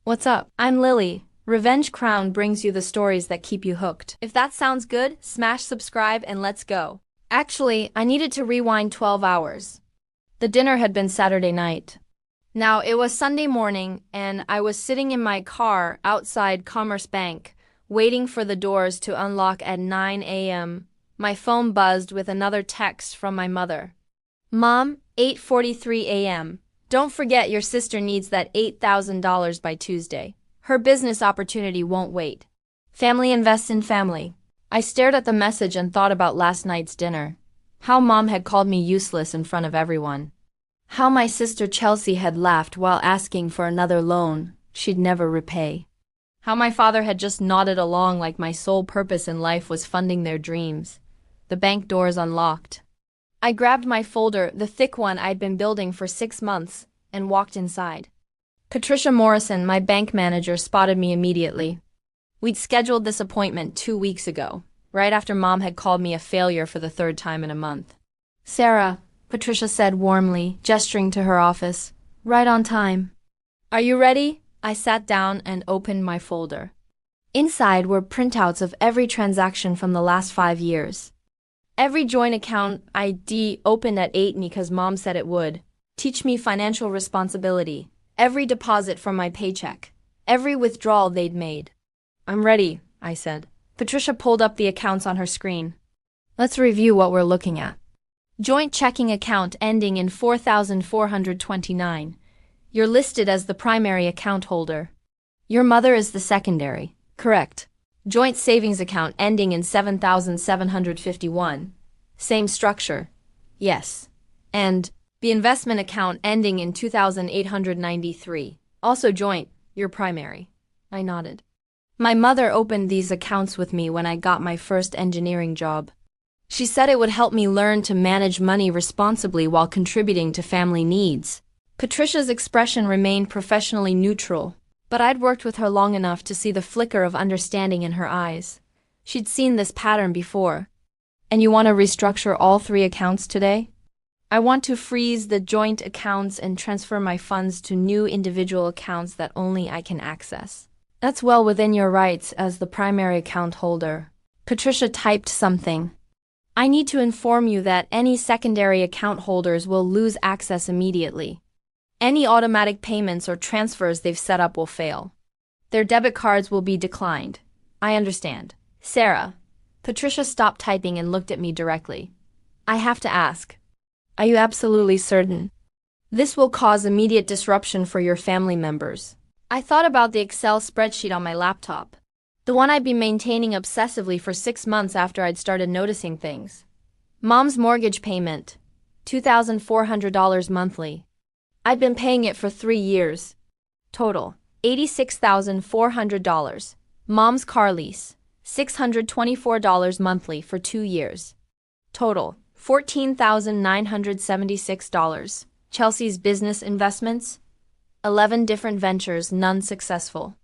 What's up? I'm Lily. Revenge Crown brings you the stories that keep you hooked. If that sounds good, smash subscribe and let's go. Actually, I needed to rewind 12 hours. The dinner had been Saturday night. Now, it was Sunday morning, and I was sitting in my car outside Commerce Bank, waiting for the doors to unlock at 9 a.m. My phone buzzed with another text from my mother. Mom, 8:43 a.m. Don't forget your sister needs that $8,000 by Tuesday. Her business opportunity won't wait. Family invests in family. I stared at the message and thought about last night's dinner. How Mom had called me useless in front of everyone. How my sister Chelsea had laughed while asking for another loan she'd never repay. How my father had just nodded along like my sole purpose in life was funding their dreams. The bank doors unlocked. I grabbed my folder, the thick one I'd been building for 6 months, and walked inside. Patricia Morrison, my bank manager, spotted me immediately. We'd scheduled this appointment 2 weeks ago, right after Mom had called me a failure for the 3rd time in a month. Sarah, Patricia said warmly, gesturing to her office. Right on time. Are you ready? I sat down and opened my folder. Inside were printouts of every transaction from the last 5 years. Every joint account ID opened at 8 because Mom said it would. Teach me financial responsibility. Every deposit from my paycheck. Every withdrawal they'd made. I'm ready, I said. Patricia pulled up the accounts on her screen. Let's review what we're looking at. Joint checking account ending in 4429. You're listed as the primary account holder. Your mother is the secondary. Correct. Joint savings account ending in 7751. Same structure. Yes. And the investment account ending in 2893. Also joint, your primary. I nodded. My mother opened these accounts with me when I got my first engineering job. She said it would help me learn to manage money responsibly while contributing to family needs. Patricia's expression remained professionally neutral, but I'd worked with her long enough to see the flicker of understanding in her eyes. She'd seen this pattern before. And you want to restructure all 3 accounts today? I want to freeze the joint accounts and transfer my funds to new individual accounts that only I can access. That's well within your rights as the primary account holder. Patricia typed something. I need to inform you that any secondary account holders will lose access immediately. Any automatic payments or transfers they've set up will fail. Their debit cards will be declined. I understand. Sarah. Patricia stopped typing and looked at me directly. I have to ask. Are you absolutely certain? This will cause immediate disruption for your family members. I thought about the Excel spreadsheet on my laptop. The one I'd been maintaining obsessively for 6 months after I'd started noticing things. Mom's mortgage payment. $2,400 monthly. I'd been paying it for 3 years. Total. $86,400. Mom's car lease. $624 monthly for 2 years. Total. $14,976. Chelsea's business investments. 11 different ventures, none successful.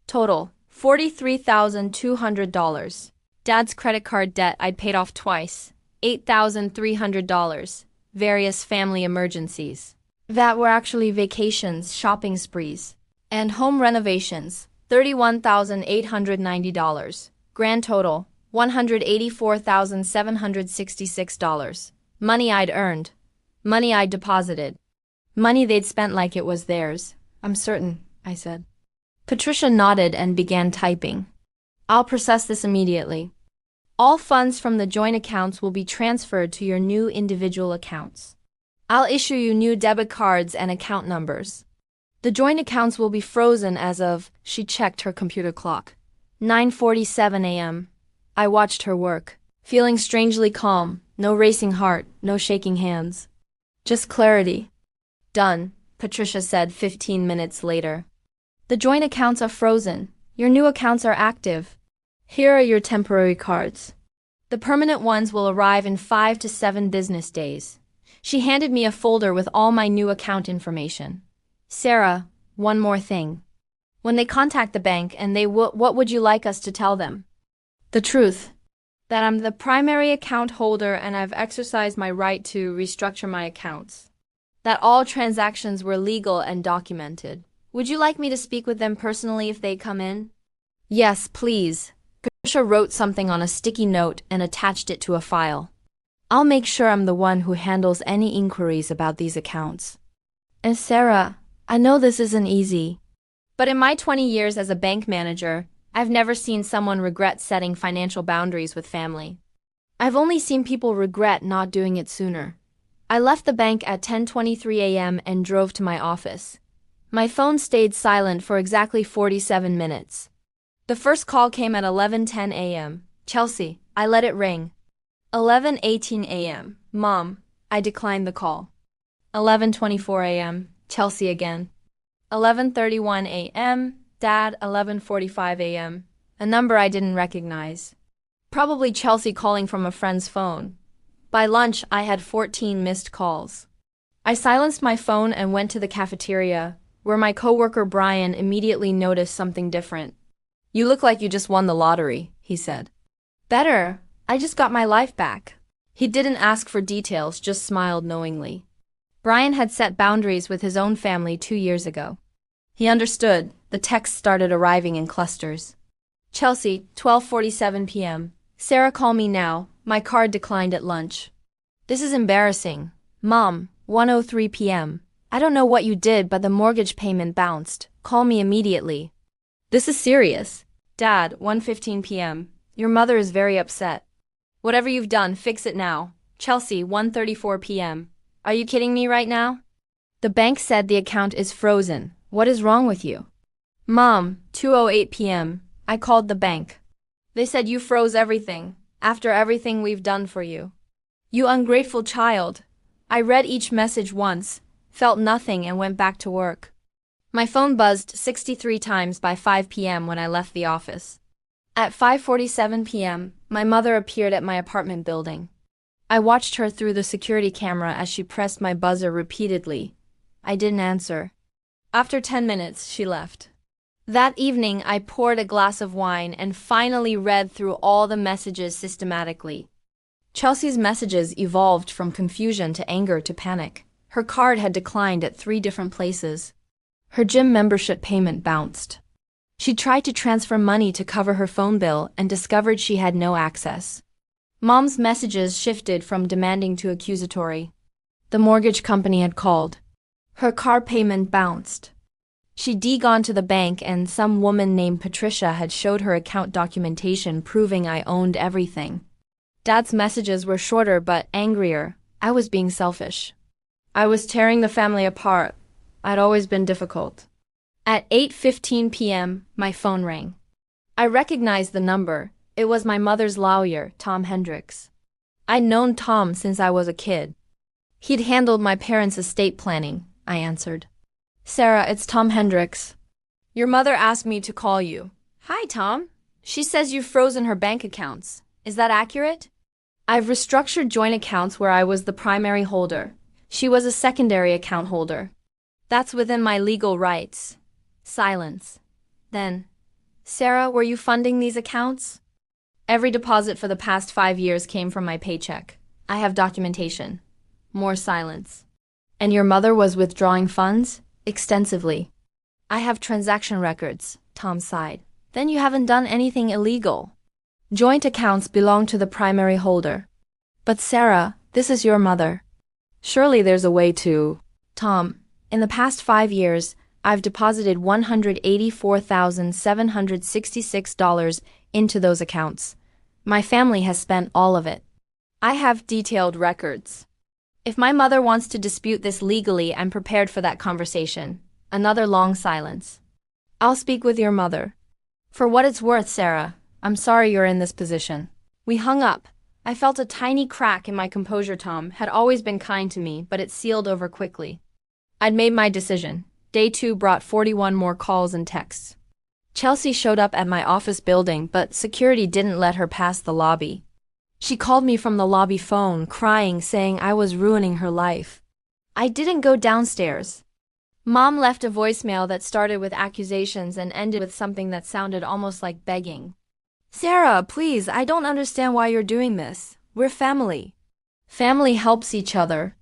Total. $43,200. Dad's credit card debt I'd paid off twice. $8,300. Various family emergencies. That were actually vacations, shopping sprees. And home renovations. $31,890. Grand total. $184,766. Money I'd earned. Money I'd deposited. Money they'd spent like it was theirs. I'm certain, I said. Patricia nodded and began typing. I'll process this immediately. All funds from the joint accounts will be transferred to your new individual accounts. I'll issue you new debit cards and account numbers. The joint accounts will be frozen as of, she checked her computer clock. 9:47 a.m. I watched her work, feeling strangely calm, no racing heart, no shaking hands. Just clarity. Done, Patricia said 15 minutes later. The joint accounts are frozen. Your new accounts are active. Here are your temporary cards. The permanent ones will arrive in 5 to 7 business days. She handed me a folder with all my new account information. Sarah, one more thing. When they contact the bank and what would you like us to tell them? The truth. That I'm the primary account holder and I've exercised my right to restructure my accounts. That all transactions were legal and documented. Would you like me to speak with them personally if they come in? Yes, please. Patricia wrote something on a sticky note and attached it to a file. I'll make sure I'm the one who handles any inquiries about these accounts. And Sarah, I know this isn't easy, but in my 20 years as a bank manager, I've never seen someone regret setting financial boundaries with family. I've only seen people regret not doing it sooner. I left the bank at 10:23 a.m. and drove to my office. My phone stayed silent for exactly 47 minutes. The first call came at 11:10 a.m. Chelsea, I let it ring. 11:18 a.m. Mom, I declined the call. 11:24 a.m. Chelsea again. 11:31 a.m. Dad, 11:45 a.m. A number I didn't recognize. Probably Chelsea calling from a friend's phone. By lunch, I had 14 missed calls. I silenced my phone and went to the cafeteria, where my coworker Brian immediately noticed something different. You look like you just won the lottery, he said. Better, I just got my life back. He didn't ask for details, just smiled knowingly. Brian had set boundaries with his own family 2 years ago. He understood. The texts started arriving in clusters. Chelsea, 12:47 p.m. Sarah, call me now. My card declined at lunch. This is embarrassing. Mom, 1:03 p.m. I don't know what you did, but the mortgage payment bounced. Call me immediately. This is serious. Dad, 1:15 p.m. Your mother is very upset. Whatever you've done, fix it now. Chelsea, 1:34 p.m. Are you kidding me right now? The bank said the account is frozen. What is wrong with you? Mom, 2:08 p.m. I called the bank. They said you froze everything, after everything we've done for you. You ungrateful child. I read each message once, felt nothing and went back to work. My phone buzzed 63 times by 5 p.m. when I left the office. At 5:47 p.m., my mother appeared at my apartment building. I watched her through the security camera as she pressed my buzzer repeatedly. I didn't answer. After 10 minutes, she left. That evening, I poured a glass of wine and finally read through all the messages systematically. Chelsea's messages evolved from confusion to anger to panic. Her card had declined at 3 different places. Her gym membership payment bounced. She tried to transfer money to cover her phone bill and discovered she had no access. Mom's messages shifted from demanding to accusatory. The mortgage company had called. Her car payment bounced. She'd gone to the bank and some woman named Patricia had showed her account documentation proving I owned everything. Dad's messages were shorter but angrier. I was being selfish. I was tearing the family apart. I'd always been difficult. At 8:15 p.m., my phone rang. I recognized the number. It was my mother's lawyer, Tom Hendricks. I'd known Tom since I was a kid. He'd handled my parents' estate planning, I answered. Sarah, it's Tom Hendricks. Your mother asked me to call you. Hi, Tom. She says you've frozen her bank accounts. Is that accurate? I've restructured joint accounts where I was the primary holder. She was a secondary account holder. That's within my legal rights. Silence. Then, Sarah, were you funding these accounts? Every deposit for the past 5 years came from my paycheck. I have documentation. More silence. And your mother was withdrawing funds? Extensively. I have transaction records, Tom sighed. Then you haven't done anything illegal. Joint accounts belong to the primary holder. But Sarah, this is your mother. Surely there's a way to... Tom, in the past 5 years, I've deposited $184,766 into those accounts. My family has spent all of it. I have detailed records. If my mother wants to dispute this legally, I'm prepared for that conversation. Another long silence. I'll speak with your mother. For what it's worth, Sarah, I'm sorry you're in this position. We hung up. I felt a tiny crack in my composure. Tom had always been kind to me, but it sealed over quickly. I'd made my decision. Day 2 brought 41 more calls and texts. Chelsea showed up at my office building, but security didn't let her pass the lobby. She called me from the lobby phone, crying, saying I was ruining her life. I didn't go downstairs. Mom left a voicemail that started with accusations and ended with something that sounded almost like begging. Sarah, please, I don't understand why you're doing this. We're family. Family helps each other.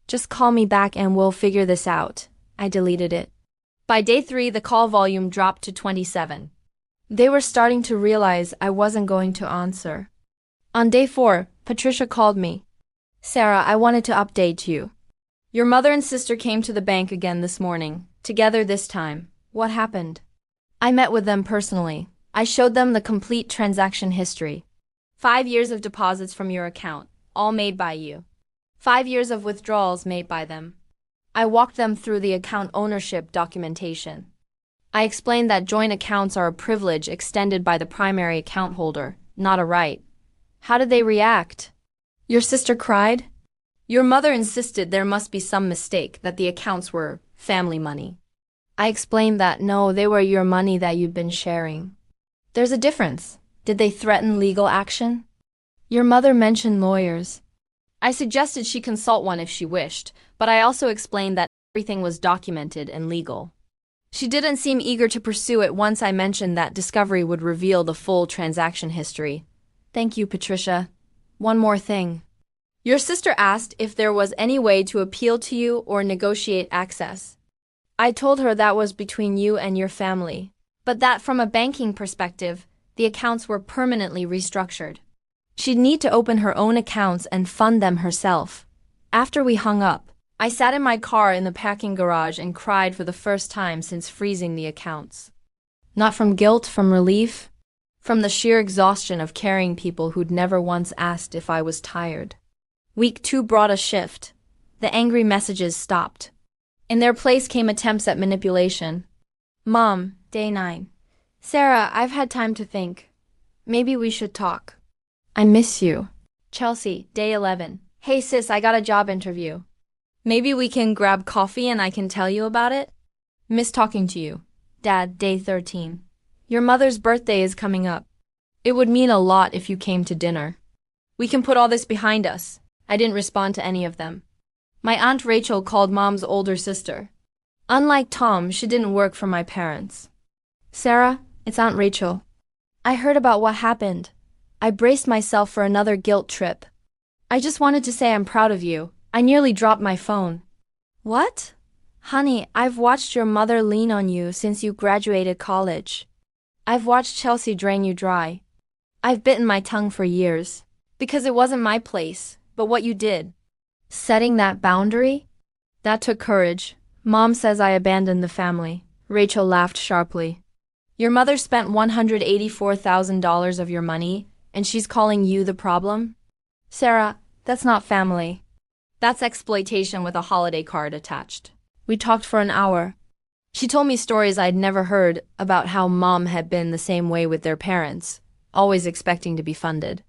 Just call me back and we'll figure this out. I deleted it. By day 3, the call volume dropped to 27. They were starting to realize I wasn't going to answer. On day 4, Patricia called me. Sarah, I wanted to update you. Your mother and sister came to the bank again this morning, together this time. What happened? I met with them personally. I showed them the complete transaction history. 5 years of deposits from your account, all made by you. 5 years of withdrawals made by them. I walked them through the account ownership documentation. I explained that joint accounts are a privilege extended by the primary account holder, not a right. How did they react? Your sister cried? Your mother insisted there must be some mistake, that the accounts were family money. I explained that no, they were your money that you'd been sharing. There's a difference. Did they threaten legal action? Your mother mentioned lawyers. I suggested she consult one if she wished, but I also explained that everything was documented and legal. She didn't seem eager to pursue it once I mentioned that discovery would reveal the full transaction history. Thank you, Patricia. One more thing. Your sister asked if there was any way to appeal to you or negotiate access. I told her that was between you and your family, but that from a banking perspective, the accounts were permanently restructured. She'd need to open her own accounts and fund them herself. After we hung up, I sat in my car in the parking garage and cried for the first time since freezing the accounts. Not from guilt, from relief, from the sheer exhaustion of carrying people who'd never once asked if I was tired. Week 2 brought a shift. The angry messages stopped. In their place came attempts at manipulation. Mom, day 9. Sarah, I've had time to think. Maybe we should talk. I miss you. Chelsea, day 11. Hey sis, I got a job interview. Maybe we can grab coffee and I can tell you about it? Miss talking to you. Dad, day 13. Your mother's birthday is coming up. It would mean a lot if you came to dinner. We can put all this behind us. I didn't respond to any of them. My Aunt Rachel called Mom's older sister. Unlike Tom, she didn't work for my parents. Sarah, it's Aunt Rachel. I heard about what happened. I braced myself for another guilt trip. I just wanted to say I'm proud of you. I nearly dropped my phone. What? Honey, I've watched your mother lean on you since you graduated college. I've watched Chelsea drain you dry. I've bitten my tongue for years. Because it wasn't my place, but what you did. Setting that boundary? That took courage. Mom says I abandoned the family. Rachel laughed sharply. Your mother spent $184,000 of your money, and she's calling you the problem? Sarah, that's not family. That's exploitation with a holiday card attached. We talked for an hour. She told me stories I'd never heard about how Mom had been the same way with their parents, always expecting to be funded.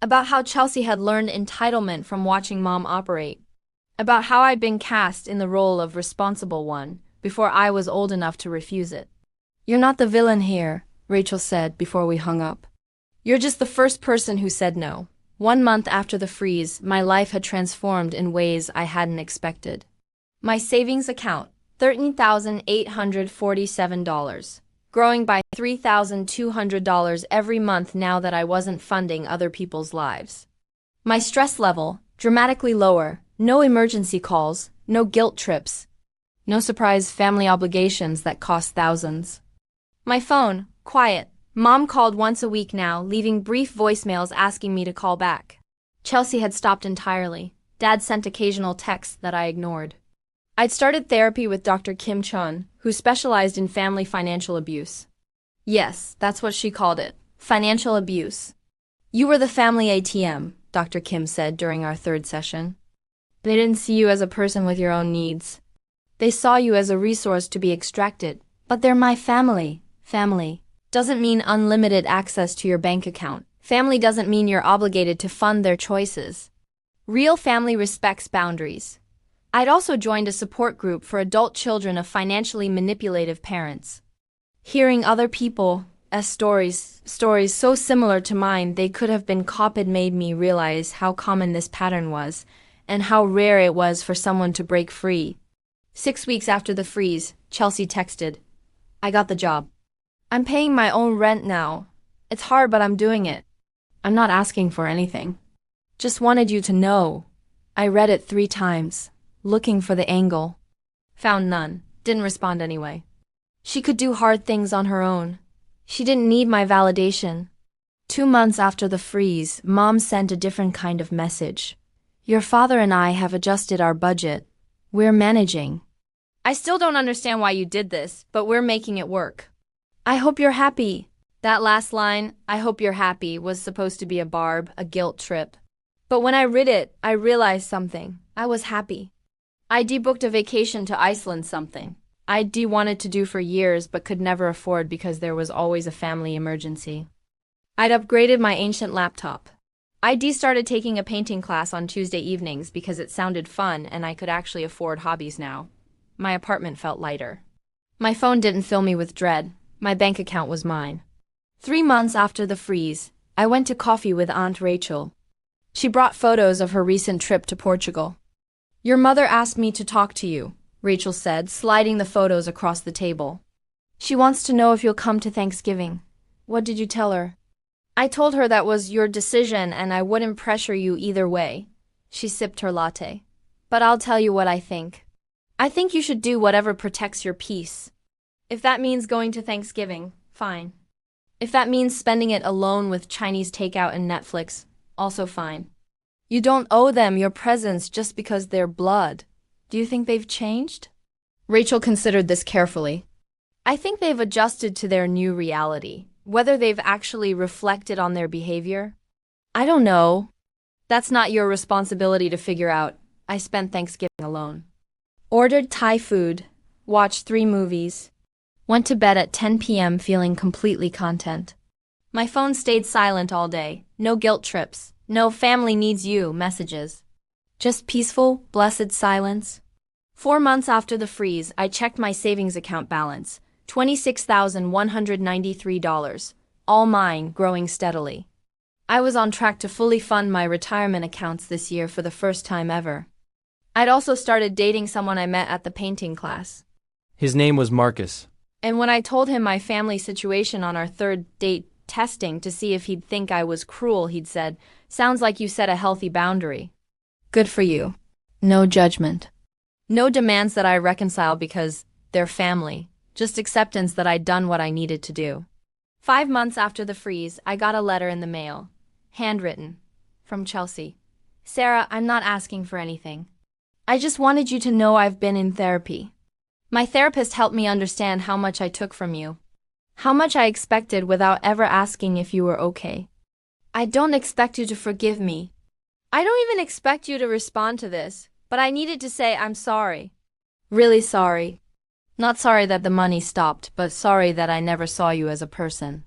About how Chelsea had learned entitlement from watching Mom operate. About how I'd been cast in the role of responsible one before I was old enough to refuse it. You're not the villain here, Rachel said before we hung up. You're just the first person who said no. 1 month after the freeze, my life had transformed in ways I hadn't expected. My savings account, $13,847, growing by $3,200 every month now that I wasn't funding other people's lives. My stress level, dramatically lower, no emergency calls, no guilt trips, no surprise family obligations that cost thousands. My phone, quiet. Mom called once a week now, leaving brief voicemails asking me to call back. Chelsea had stopped entirely. Dad sent occasional texts that I ignored. I'd started therapy with Dr. Kim Chun, who specialized in family financial abuse. Yes, that's what she called it. Financial abuse. You were the family ATM, Dr. Kim said during our 3rd session. They didn't see you as a person with your own needs. They saw you as a resource to be extracted. But they're my family. Family doesn't mean unlimited access to your bank account. Family doesn't mean you're obligated to fund their choices. Real family respects boundaries. I'd also joined a support group for adult children of financially manipulative parents. Hearing other people's stories so similar to mine they could have been copied made me realize how common this pattern was, and how rare it was for someone to break free. 6 weeks after the freeze, Chelsea texted, I got the job. I'm paying my own rent now. It's hard, but I'm doing it. I'm not asking for anything. Just wanted you to know. I read it 3 times, looking for the angle. Found none. Didn't respond anyway. She could do hard things on her own. She didn't need my validation. 2 months after the freeze, Mom sent a different kind of message. Your father and I have adjusted our budget. We're managing. I still don't understand why you did this, but we're making it work. I hope you're happy. That last line, I hope you're happy, was supposed to be a barb, a guilt trip. But when I read it, I realized something. I was happy. I'd booked a vacation to Iceland, something I'd wanted to do for years but could never afford because there was always a family emergency. I'd upgraded my ancient laptop. I'd started taking a painting class on Tuesday evenings because it sounded fun and I could actually afford hobbies now. My apartment felt lighter. My phone didn't fill me with dread. My bank account was mine. 3 months after the freeze, I went to coffee with Aunt Rachel. She brought photos of her recent trip to Portugal. Your mother asked me to talk to you, Rachel said, sliding the photos across the table. She wants to know if you'll come to Thanksgiving. What did you tell her? I told her that was your decision and I wouldn't pressure you either way. She sipped her latte. But I'll tell you what I think. I think you should do whatever protects your peace. If that means going to Thanksgiving, fine. If that means spending it alone with Chinese takeout and Netflix, also fine. You don't owe them your presence just because they're blood. Do you think they've changed? Rachel considered this carefully. I think they've adjusted to their new reality. Whether they've actually reflected on their behavior? I don't know. That's not your responsibility to figure out. I spent Thanksgiving alone. Ordered Thai food, watched 3 movies, went to bed at 10 p.m. feeling completely content. My phone stayed silent all day. No guilt trips. No family needs you messages. Just peaceful, blessed silence. 4 months after the freeze, I checked my savings account balance. $26,193, all mine, growing steadily. I was on track to fully fund my retirement accounts this year for the first time ever. I'd also started dating someone I met at the painting class. His name was Marcus. And when I told him my family situation on our 3rd date testing to see if he'd think I was cruel, he'd said, "Sounds like you set a healthy boundary." Good for you. No judgment. No demands that I reconcile because they're family. Just acceptance that I'd done what I needed to do. 5 months after the freeze, I got a letter in the mail. Handwritten. From Chelsea. Sarah, I'm not asking for anything. I just wanted you to know I've been in therapy. My therapist helped me understand how much I took from you. How much I expected without ever asking if you were okay. I don't expect you to forgive me. I don't even expect you to respond to this, but I needed to say I'm sorry. Really sorry. Not sorry that the money stopped, but sorry that I never saw you as a person.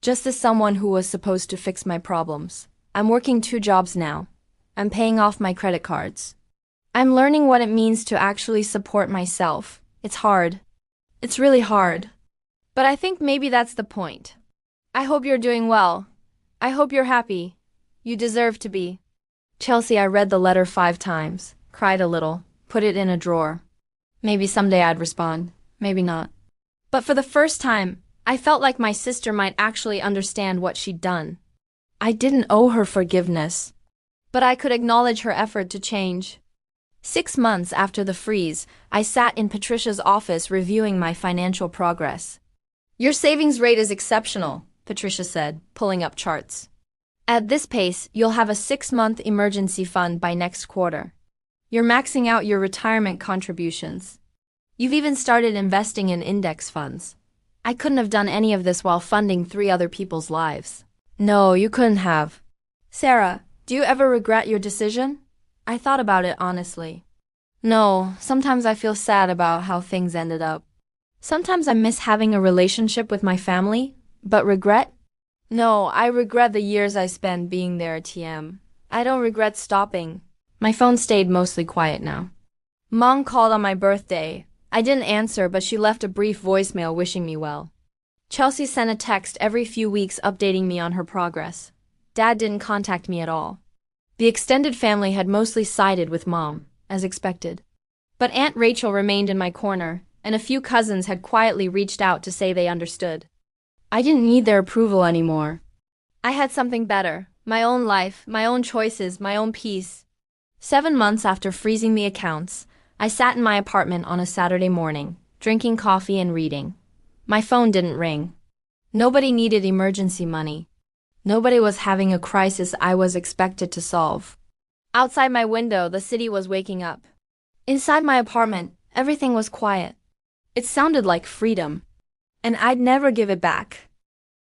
Just as someone who was supposed to fix my problems. I'm working 2 jobs now. I'm paying off my credit cards. I'm learning what it means to actually support myself. It's hard. It's really hard. But I think maybe that's the point. I hope you're doing well. I hope you're happy. You deserve to be. Chelsea, I read the letter 5 times, cried a little, put it in a drawer. Maybe someday I'd respond, maybe not. But for the first time, I felt like my sister might actually understand what she'd done. I didn't owe her forgiveness, but I could acknowledge her effort to change. 6 months after the freeze, I sat in Patricia's office reviewing my financial progress. Your savings rate is exceptional, Patricia said, pulling up charts. At this pace, you'll have a 6-month emergency fund by next quarter. You're maxing out your retirement contributions. You've even started investing in index funds. I couldn't have done any of this while funding 3 other people's lives. No, you couldn't have. Sarah, do you ever regret your decision? I thought about it honestly. No, sometimes I feel sad about how things ended up. Sometimes I miss having a relationship with my family, but regret? No, I regret the years I spent being their ATM. I don't regret stopping. My phone stayed mostly quiet now. Mom called on my birthday. I didn't answer, but she left a brief voicemail wishing me well. Chelsea sent a text every few weeks updating me on her progress. Dad didn't contact me at all. The extended family had mostly sided with Mom, as expected. But Aunt Rachel remained in my corner, and a few cousins had quietly reached out to say they understood. I didn't need their approval anymore. I had something better, my own life, my own choices, my own peace. 7 months after freezing the accounts, I sat in my apartment on a Saturday morning, drinking coffee and reading. My phone didn't ring. Nobody needed emergency money. Nobody was having a crisis I was expected to solve. Outside my window, the city was waking up. Inside my apartment, everything was quiet. It sounded like freedom. And I'd never give it back.